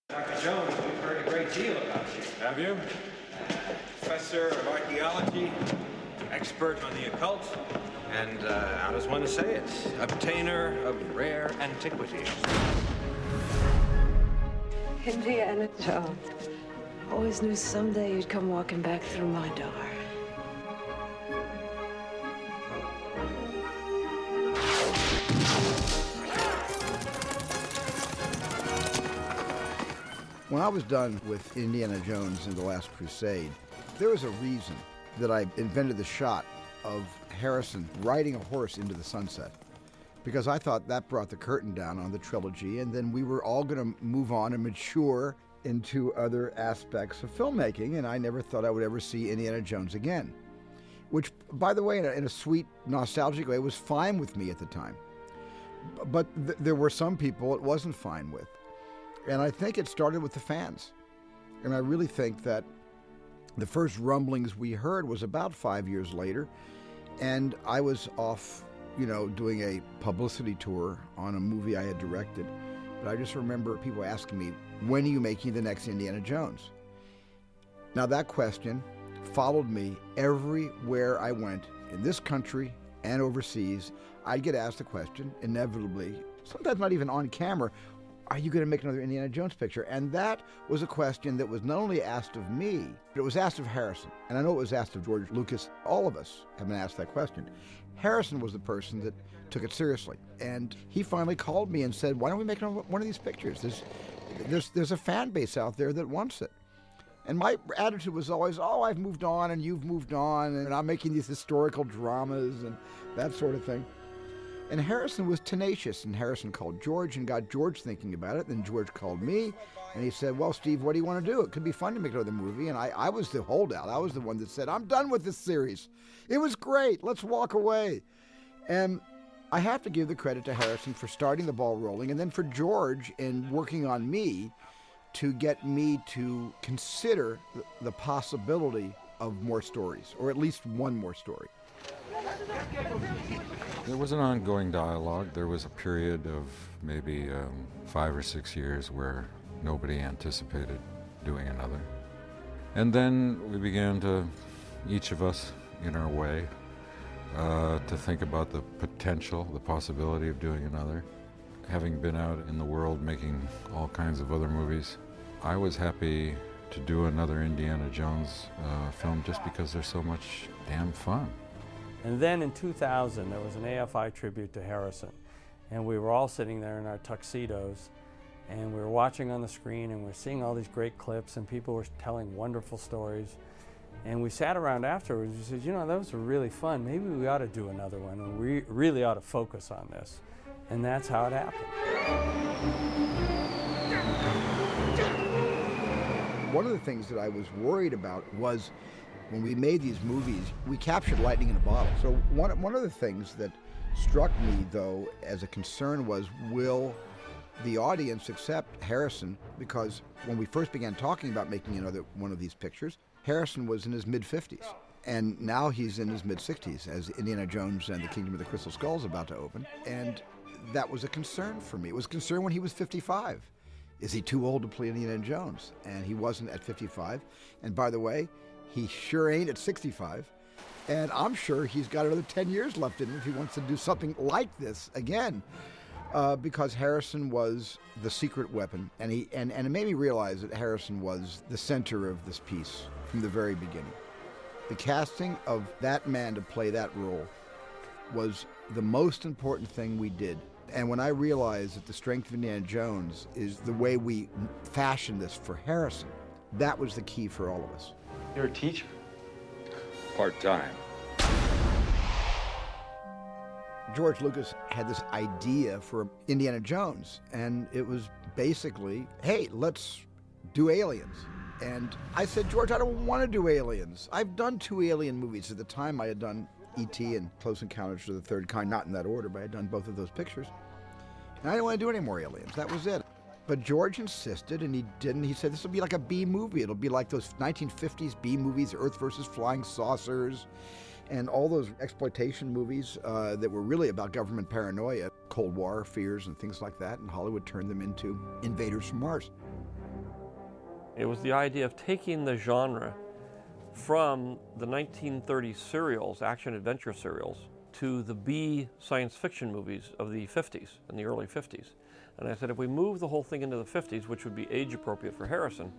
Dr. Jones, we've heard a great deal about you. Have you? Professor of archaeology, expert on the occult, and, how does one say it? Obtainer of rare antiquities. Indiana Jones. Always knew someday you'd come walking back through my door. When I was done with Indiana Jones and the Last Crusade, there was a reason that I invented the shot of Harrison riding a horse into the sunset, because I thought that brought the curtain down on the trilogy, and then we were all going to move on and mature into other aspects of filmmaking, and I never thought I would ever see Indiana Jones again, which, by the way, in a sweet, nostalgic way, was fine with me at the time. But there were some people it wasn't fine with. And I think it started with the fans. And I really think that the first rumblings we heard was about 5 years later. And I was off, doing a publicity tour on a movie I had directed. But I just remember people asking me, when are you making the next Indiana Jones? Now that question followed me everywhere I went, in this country and overseas. I'd get asked the question, inevitably, sometimes not even on camera, are you going to make another Indiana Jones picture? And that was a question that was not only asked of me, but it was asked of Harrison. And I know it was asked of George Lucas. All of us have been asked that question. Harrison was the person that took it seriously. And he finally called me and said, why don't we make one of these pictures? There's a fan base out there that wants it. And my attitude was always, I've moved on and you've moved on, and I'm making these historical dramas and that sort of thing. And Harrison was tenacious, and Harrison called George and got George thinking about it. Then George called me, and he said, well, Steve, what do you want to do? It could be fun to make another movie. And I was the holdout. I was the one that said, I'm done with this series. It was great. Let's walk away. And I have to give the credit to Harrison for starting the ball rolling, and then for George in working on me to get me to consider the possibility of more stories, or at least one more story. There was an ongoing dialogue. There was a period of maybe 5 or 6 years where nobody anticipated doing another. And then we began to, each of us in our way, to think about the potential, the possibility of doing another. Having been out in the world making all kinds of other movies, I was happy to do another Indiana Jones film just because they're so much damn fun. And then in 2000, there was an AFI tribute to Harrison. And we were all sitting there in our tuxedos, and we were watching on the screen, and we were seeing all these great clips, and people were telling wonderful stories. And we sat around afterwards and we said, that was really fun. Maybe we ought to do another one, and we really ought to focus on this. And that's how it happened. One of the things that I was worried about was when we made these movies, we captured lightning in a bottle. So one of the things that struck me, though, as a concern was, will the audience accept Harrison? Because when we first began talking about making another one of these pictures, Harrison was in his mid-50s. And now he's in his mid-60s as Indiana Jones and the Kingdom of the Crystal Skull is about to open. And that was a concern for me. It was a concern when he was 55. Is he too old to play Indiana Jones? And he wasn't at 55. And by the way, he sure ain't at 65. And I'm sure he's got another 10 years left in him if he wants to do something like this again. Because Harrison was the secret weapon. And it made me realize that Harrison was the center of this piece from the very beginning. The casting of that man to play that role was the most important thing we did. And when I realized that the strength of Indiana Jones is the way we fashioned this for Harrison, that was the key for all of us. You're a teacher? Part-time. George Lucas had this idea for Indiana Jones, and it was basically, hey, let's do aliens. And I said, George, I don't want to do aliens. I've done 2 alien movies. At the time, I had done E.T. and Close Encounters of the Third Kind, not in that order, but I had done both of those pictures. And I didn't want to do any more aliens. That was it. But George insisted, and he didn't. He said, this will be like a B movie. It'll be like those 1950s B movies, Earth versus Flying Saucers, and all those exploitation movies that were really about government paranoia, Cold War fears and things like that, and Hollywood turned them into invaders from Mars. It was the idea of taking the genre from the 1930s serials, action-adventure serials, to the B science fiction movies of the 50s, in the early 50s. And I said, if we move the whole thing into the 50s, which would be age-appropriate for Harrison,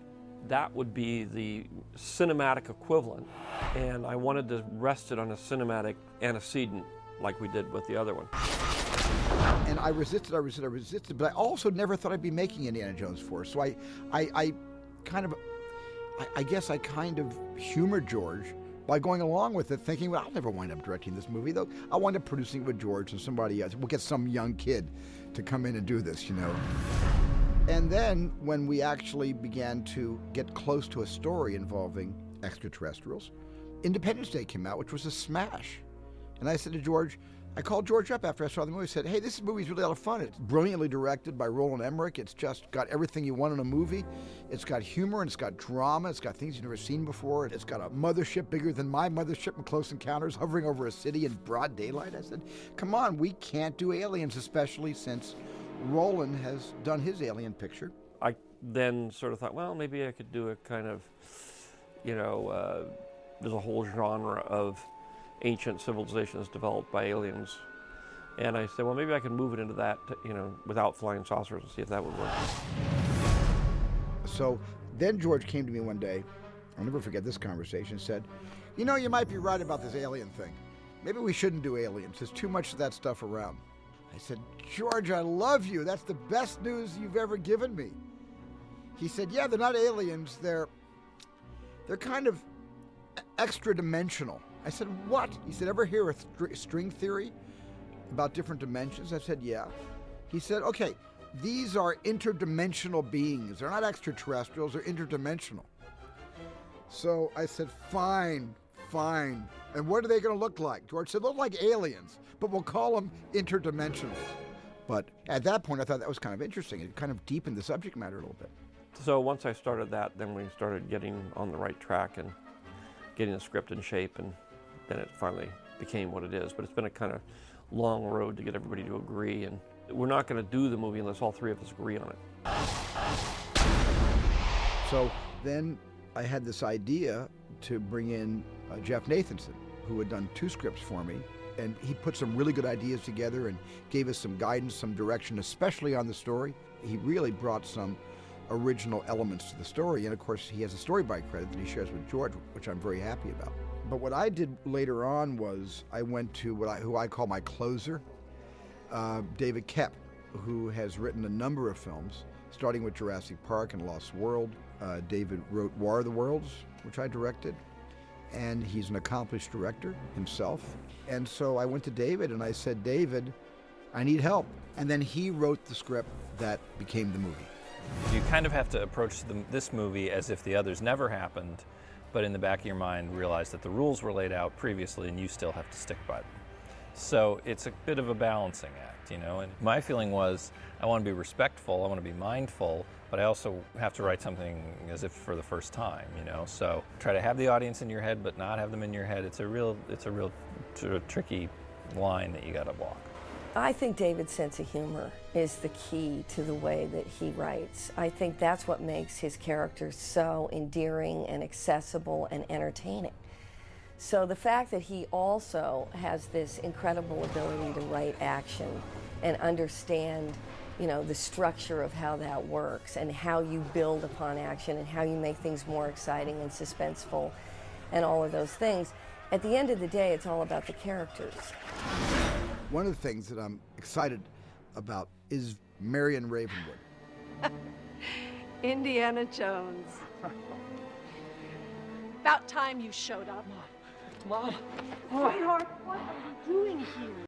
that would be the cinematic equivalent. And I wanted to rest it on a cinematic antecedent like we did with the other one. And I resisted, but I also never thought I'd be making Indiana Jones 4. So I guess I kind of humored George by going along with it, thinking, well, I'll never wind up directing this movie, though. I'll wind up producing it with George and somebody else. We'll get some young kid to come in and do this, you know. And then when we actually began to get close to a story involving extraterrestrials, Independence Day came out, which was a smash. And I said to George, I called George up after I saw the movie. I said, hey, this movie's really a lot of fun. It's brilliantly directed by Roland Emmerich. It's just got everything you want in a movie. It's got humor and it's got drama. It's got things you've never seen before. It's got a mothership bigger than my mothership in Close Encounters hovering over a city in broad daylight. I said, come on, we can't do aliens, especially since Roland has done his alien picture. I then sort of thought, well, maybe I could do a kind of, you know, there's a whole genre of ancient civilizations developed by aliens. And I said, well, maybe I can move it into that, you know, without flying saucers and see if that would work. So then George came to me one day, I'll never forget this conversation, said, you know, you might be right about this alien thing. Maybe we shouldn't do aliens. There's too much of that stuff around. I said, George, I love you. That's the best news you've ever given me. He said, yeah, they're not aliens. They're kind of extra-dimensional. I said, what? He said, ever hear of string theory about different dimensions? I said, yeah. He said, okay, these are interdimensional beings. They're not extraterrestrials, they're interdimensional. So I said, fine. And what are they going to look like? George said, look like aliens, but we'll call them interdimensionals. But at that point, I thought that was kind of interesting. It kind of deepened the subject matter a little bit. So once I started that, then we started getting on the right track and getting the script in shape, and then it finally became what it is. But it's been a kind of long road to get everybody to agree, and we're not going to do the movie unless all three of us agree on it. So then I had this idea to bring in Jeff Nathanson, who had done 2 scripts for me, and he put some really good ideas together and gave us some guidance, some direction, especially on the story. He really brought some original elements to the story, and of course he has a storyboard credit that he shares with George, which I'm very happy about. But what I did later on was I went to who I call my closer, David Koepp, who has written a number of films, starting with Jurassic Park and Lost World. David wrote War of the Worlds, which I directed, and he's an accomplished director himself. And so I went to David and I said, David, I need help. And then he wrote the script that became the movie. You kind of have to approach this movie as if the others never happened, but in the back of your mind realize that the rules were laid out previously and you still have to stick by them. So it's a bit of a balancing act, you know, and my feeling was I want to be respectful, I want to be mindful, but I also have to write something as if for the first time, you know, so try to have the audience in your head but not have them in your head. It's a real sort of tricky line that you got to walk. I think David's sense of humor is the key to the way that he writes. I think that's what makes his characters so endearing and accessible and entertaining. So the fact that he also has this incredible ability to write action and understand, you know, the structure of how that works and how you build upon action and how you make things more exciting and suspenseful and all of those things. At the end of the day, it's all about the characters. One of the things that I'm excited about is Marion Ravenwood. Indiana Jones. About time you showed up. Mom. Sweetheart, what are you doing here?